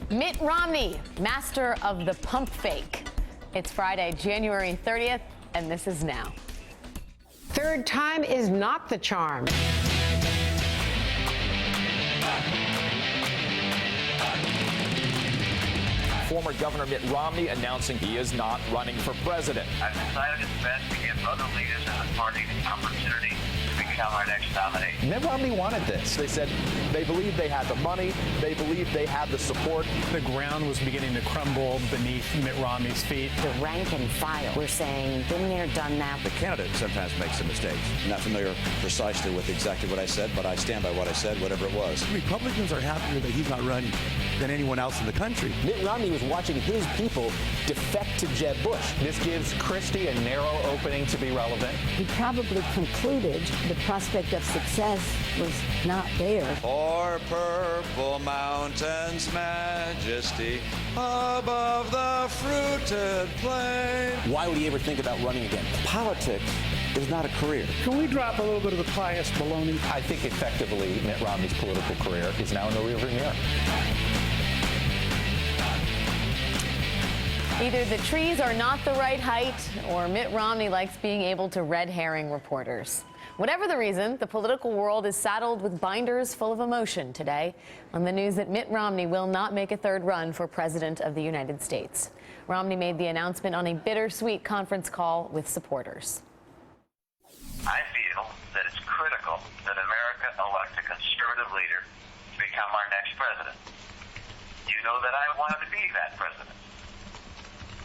Mitt Romney, master of the pump fake. It's Friday, January 30th, and this is Now. Third time is not the charm. Former Governor Mitt Romney announcing he is not running for president. I've decided it's best to give other leaders in the party the opportunity to become our next nominee. Mitt Romney wanted this. They said they believed they had the money, they believed they had the support. The ground was beginning to crumble beneath Mitt Romney's feet. The rank and file were saying, been there, done that. The candidate sometimes makes some mistakes. I'm not familiar precisely with exactly what I said, but I stand by what I said, whatever it was. Republicans are happier that he's not running than anyone else in the country. Mitt Romney was watching his people defect to Jeb Bush. This gives Christie a narrow opening to be relevant. He probably concluded the prospect of success was not there. O'er purple mountains, majesty, above the fruited plain. Why would he ever think about running again? Politics is not a career. Can we drop a little bit of the pious baloney? I think effectively Mitt Romney's political career is now in the rearview mirror. Either the trees are not the right height, or Mitt Romney likes being able to red herring reporters. Whatever the reason, the political world is saddled with binders full of emotion today on the news that Mitt Romney will not make a third run for president of the United States. Romney made the announcement on a bittersweet conference call with supporters. I feel that it's critical that America elect a conservative leader to become our next president. You know that I wanted to be that president.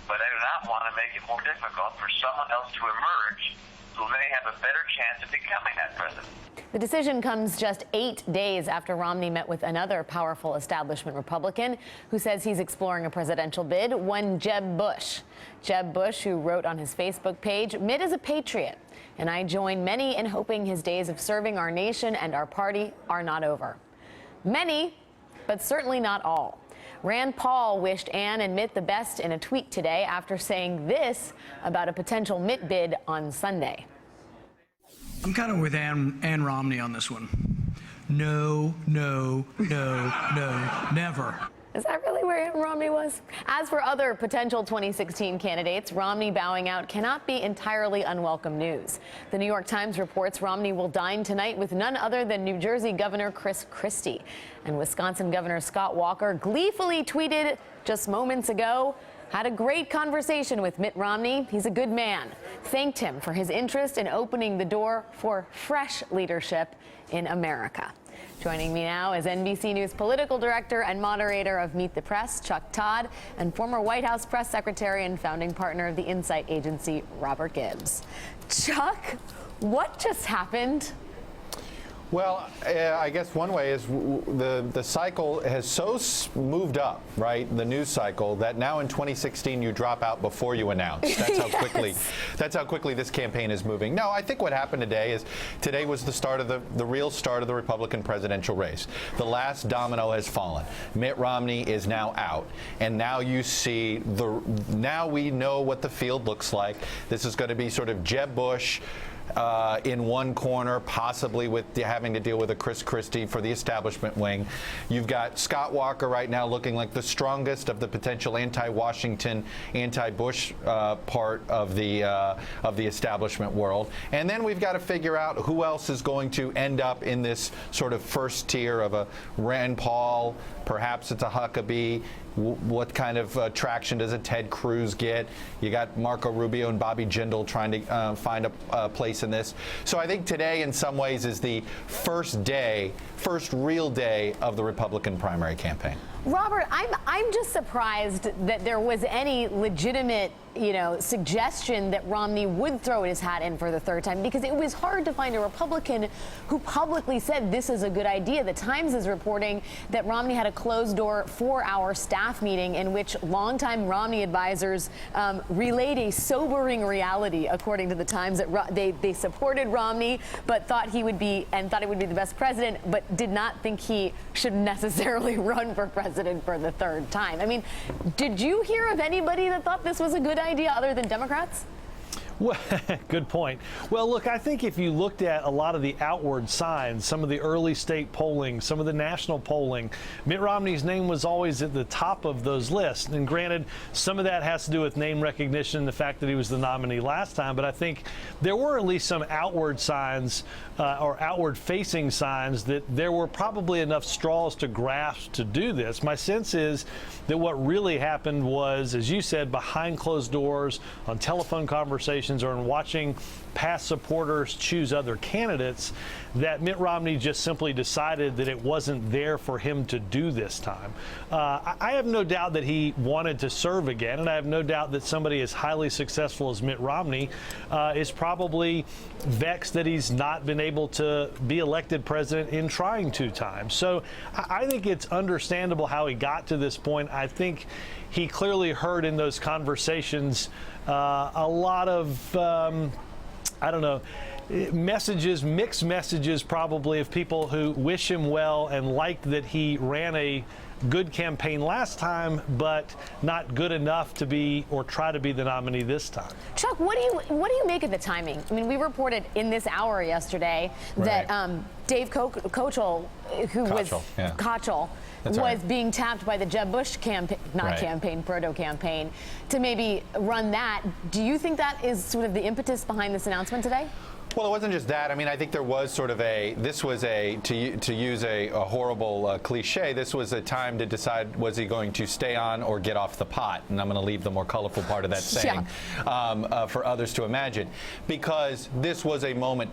But I do not want to make it more difficult for someone else to emerge who may have a better chance of becoming that president. The decision comes just 8 days after Romney met with another powerful establishment Republican who says he's exploring a presidential bid, one Jeb Bush. Jeb Bush, who wrote on his Facebook page, "Mitt is a patriot, and I join many in hoping his days of serving our nation and our party are not over." Many, but certainly not all. Rand Paul wished Ann and Mitt the best in a tweet today after saying this about a potential Mitt bid on Sunday. I'm kind of with Ann Romney on this one. No, no, no, no, never. Is that really where Ann Romney was? As for other potential 2016 candidates, Romney bowing out cannot be entirely unwelcome news. The New York Times reports Romney will dine tonight with none other than New Jersey Governor Chris Christie. And Wisconsin Governor Scott Walker gleefully tweeted just moments ago, "Had a great conversation with Mitt Romney. He's a good man. Thanked him for his interest in opening the door for fresh leadership in America." Joining me now is NBC News political director and moderator of Meet the Press, Chuck Todd, and former White House press secretary and founding partner of the Insight Agency, Robert Gibbs. Chuck, what just happened? Well, I guess one way is the cycle has so moved up, right? The news cycle that now in 2016 you drop out before you announce. That's how quickly. That's how quickly this campaign is moving. No, I think what happened today is today was the start of the real start of the Republican presidential race. The last domino has fallen. Mitt Romney is now out, and now you see now we know what the field looks like. This is going to be sort of Jeb Bush in one corner, possibly with having to deal with a Chris Christie for the establishment wing. You've got Scott Walker right now looking like the strongest of the potential anti-Washington, anti-Bush part of the establishment world. And then we've got to figure out who else is going to end up in this sort of first tier of a Rand Paul, perhaps it's a Huckabee. What kind of traction does a Ted Cruz get? You got Marco Rubio and Bobby Jindal trying to find a place in this. So I think today, in some ways, is the first real day of the Republican primary campaign. Robert, I'm just surprised that there was any legitimate, suggestion that Romney would throw his hat in for the third time, because it was hard to find a Republican who publicly said this is a good idea. The Times is reporting that Romney had a closed-door 4-hour staff meeting in which longtime Romney advisors relayed a sobering reality, according to the Times, that they supported Romney but thought he would be the best president, but did not think he should necessarily run for president for the third time. I mean, did you hear of anybody that thought this was a good idea other than Democrats? Well, good point. Well, look, I think if you looked at a lot of the outward signs, some of the early state polling, some of the national polling, Mitt Romney's name was always at the top of those lists. And granted, some of that has to do with name recognition, the fact that he was the nominee last time. But I think there were at least some outward signs or outward-facing signs that there were probably enough straws to grasp to do this. My sense is that what really happened was, as you said, behind closed doors, on telephone conversations, or in watching past supporters choose other candidates, that Mitt Romney just simply decided that it wasn't there for him to do this time. I have no doubt that he wanted to serve again, and I have no doubt that somebody as highly successful as Mitt Romney is probably vexed that he's not been able to be elected president in trying 2 times. So I think it's understandable how he got to this point. I think he clearly heard in those conversations a lot of, I don't know, messages, mixed messages probably, of people who wish him well and liked that he ran a good campaign last time, but not good enough to be or try to be the nominee this time. Chuck, what do you make of the timing? I mean, we reported in this hour yesterday that Dave Kochel, who was Kochel, was being tapped by the Jeb Bush campaign, proto-campaign, to maybe run that. Do you think that is sort of the impetus behind this announcement today? Well, it wasn't just that. I mean, I think there was sort of to use a horrible cliche, this was a time to decide, was he going to stay on or get off the pot? And I'm going to leave the more colorful part of that saying for others to imagine. Because this was a moment,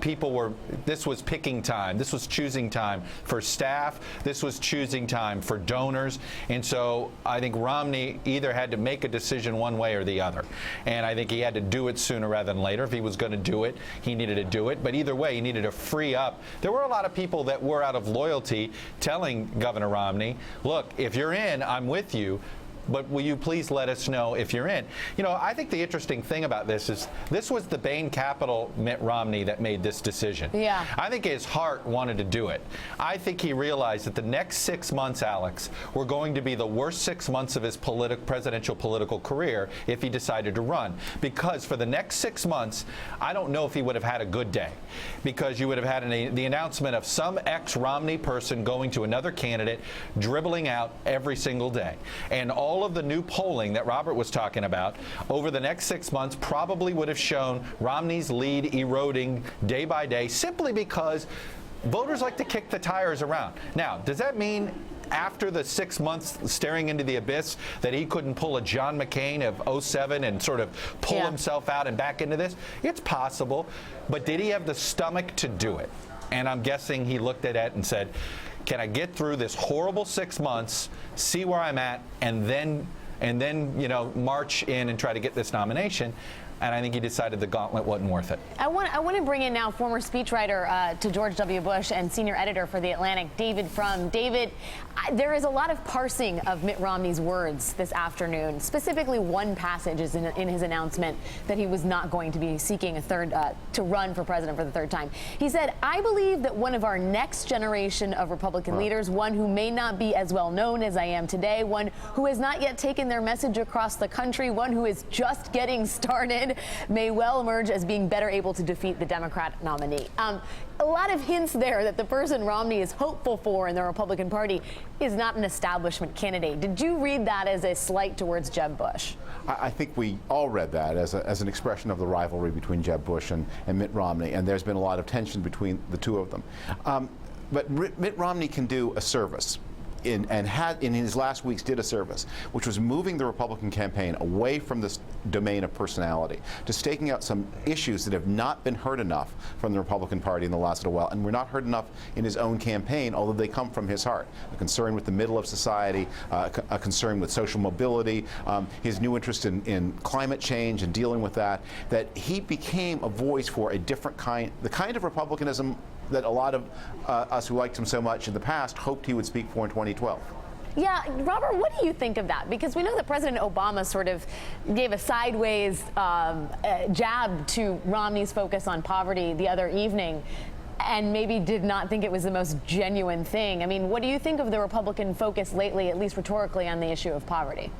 this was picking time. This was choosing time for staff. This was choosing time for donors. And so I think Romney either had to make a decision one way or the other. And I think he had to do it sooner rather than later. If he was going to do it, he needed to do it. But either way, he needed to free up. There were a lot of people that were out of loyalty telling Governor Romney, look, if you're in, I'm with you, but will you please let us know if you're in? You know, I think the interesting thing about this is this was the Bain Capital Mitt Romney that made this decision. Yeah. I think his heart wanted to do it. I think he realized that the next 6 months, Alex, were going to be the worst 6 months of his presidential political career if he decided to run. Because for the next 6 months, I don't know if he would have had a good day. Because you would have had the announcement of some ex-Romney person going to another candidate, dribbling out every single day. And all of the new polling that Robert was talking about over the next 6 months probably would have shown Romney's lead eroding day by day, simply because voters like to kick the tires around. Now, does that mean after the 6 months staring into the abyss that he couldn't pull a John McCain of 07 and sort of pull himself out and back into this? It's possible, but did he have the stomach to do it? And I'm guessing he looked at it and said, can I get through this horrible 6 months, see where I'm at, and then you know, march in and try to get this nomination? And I think he decided the gauntlet wasn't worth it. I want to bring in now former speechwriter to George W. Bush and senior editor for The Atlantic, David Frum. David, there is a lot of parsing of Mitt Romney's words this afternoon. Specifically, one passage is in his announcement that he was not going to be seeking to run for president for the 3rd time. He said, I believe that one of our next generation of Republican leaders, one who may not be as well known as I am today, one who has not yet taken their message across the country, one who is just getting started, may well emerge as being better able to defeat the Democrat nominee. A lot of hints there that the person Romney is hopeful for in the Republican Party is not an establishment candidate. Did you read that as a slight towards Jeb Bush? I think we all read that as an expression of the rivalry between Jeb Bush and Mitt Romney, and there's been a lot of tension between the two of them. But Mitt Romney can do a service. In his last weeks did a service, which was moving the Republican campaign away from this domain of personality to staking out some issues that have not been heard enough from the Republican Party in the last little while, and were not heard enough in his own campaign, although they come from his heart. A concern with the middle of society, a concern with social mobility, his new interest in climate change and dealing with that he became a voice for a different kind, the kind of Republicanism that a lot of us who liked him so much in the past hoped he would speak for in 2012. Yeah, Robert, what do you think of that? Because we know that President Obama sort of gave a sideways jab to Romney's focus on poverty the other evening, and maybe did not think it was the most genuine thing. I mean, what do you think of the Republican focus lately, at least rhetorically, on the issue of poverty?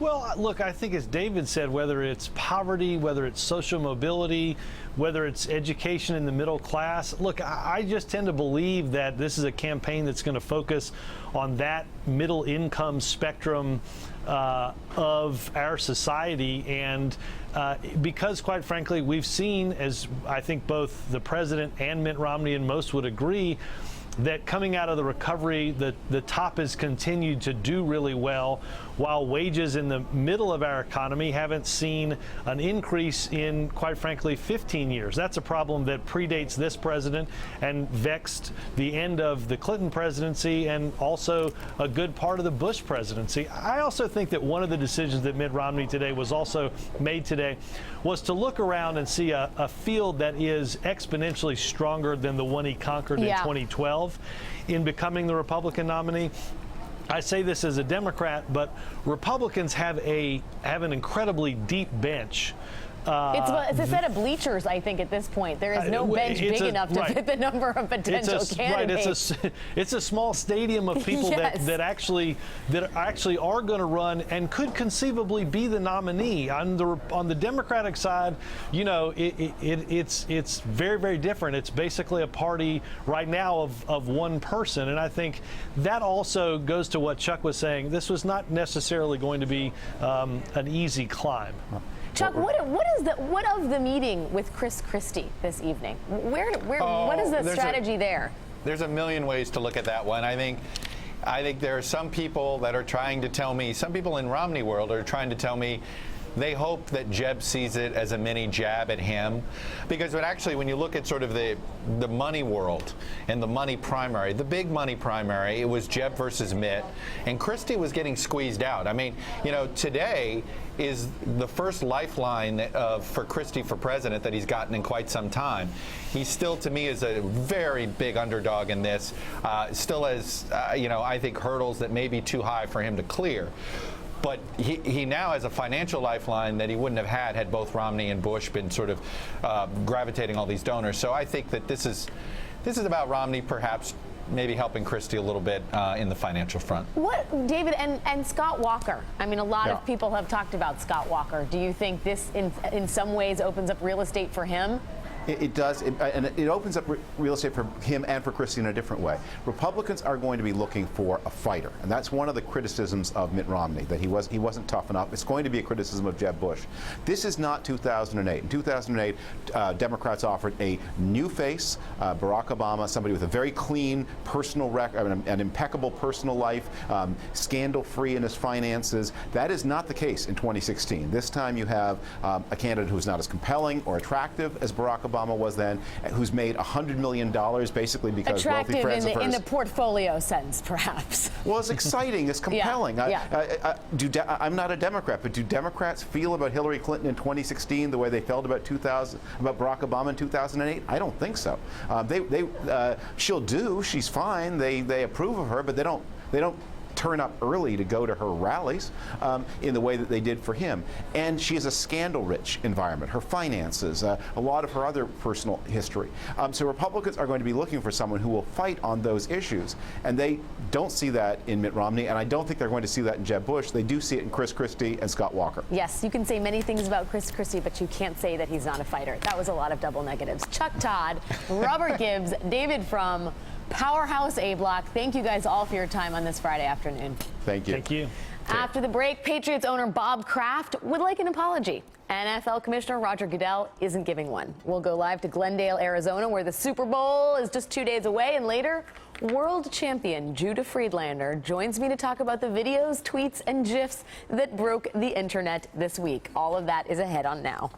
Well, look, I think as David said, whether it's poverty, whether it's social mobility, whether it's education in the middle class, look, I just tend to believe that this is a campaign that's going to focus on that middle income spectrum of our society. And because, quite frankly, we've seen, as I think both the president and Mitt Romney and most would agree, that coming out of the recovery, the top has continued to do really well, while wages in the middle of our economy haven't seen an increase in, quite frankly, 15 years. That's a problem that predates this president and vexed the end of the Clinton presidency and also a good part of the Bush presidency. I also think that one of the decisions that Mitt Romney today was also made today was to look around and see a field that is exponentially stronger than the one he conquered in 2012 in becoming the Republican nominee. I say this as a Democrat, but Republicans have an incredibly deep bench. It's a set of bleachers, I think, at this point. There is no bench big enough to fit the number of potential candidates. Right, it's a small stadium of people that actually are going to run and could conceivably be the nominee. On the Democratic side, you know, it's very, very different. It's basically a party right now of one person, and I think that also goes to what Chuck was saying. This was not necessarily going to be an easy climb. Chuck, what of the meeting with Chris Christie this evening? What is the strategy there? There's a million ways to look at that one. I think there are some people that are trying to tell me, some people in Romney world are trying to tell me they hope that Jeb sees it as a mini jab at him, because when you look at sort of the money world and the money primary, the big money primary, it was Jeb versus Mitt, and Christie was getting squeezed out. I mean, you know, today is the first lifeline for Christie for president that he's gotten in quite some time. He still, to me, is a very big underdog in this. Still has, I think, hurdles that may be too high for him to clear. But he now has a financial lifeline that he wouldn't have had both Romney and Bush been sort of gravitating all these donors. So I think that this is about Romney perhaps maybe helping Christie a little bit in the financial front. What, David, and Scott Walker? I mean, a lot of people have talked about Scott Walker. Do you think this in some ways opens up real estate for him? It does, and it opens up real estate for him and for Christie in a different way. Republicans are going to be looking for a fighter, and that's one of the criticisms of Mitt Romney, that he wasn't tough enough. It's going to be a criticism of Jeb Bush. This is not 2008. In 2008, Democrats offered a new face, Barack Obama, somebody with a very clean personal record, an impeccable personal life, scandal-free in his finances. That is not the case in 2016. This time you have a candidate who's not as compelling or attractive as Barack Obama was then, who's made $100 million basically because wealthy friends of hers. In the portfolio sense, perhaps. Well, it's exciting, it's compelling. I'm not a Democrat, but do Democrats feel about Hillary Clinton in 2016 the way they felt about Barack Obama in 2008? I don't think so. She'll do. She's fine. They approve of her, but they don't turn up early to go to her rallies in the way that they did for him. And she has a scandal-rich environment, her finances, a lot of her other personal history. So Republicans are going to be looking for someone who will fight on those issues. And they don't see that in Mitt Romney, and I don't think they're going to see that in Jeb Bush. They do see it in Chris Christie and Scott Walker. Yes, you can say many things about Chris Christie, but you can't say that he's not a fighter. That was a lot of double negatives. Chuck Todd, Robert Gibbs, David Frum, Powerhouse A-Block. Thank you guys all for your time on this Friday afternoon. Thank you. Thank you. After the break, Patriots owner Bob Kraft would like an apology. NFL Commissioner Roger Goodell isn't giving one. We'll go live to Glendale, Arizona, where the Super Bowl is just 2 days away. And later, world champion Judah Friedlander joins me to talk about the videos, tweets, and GIFs that broke the internet this week. All of that is ahead on Now.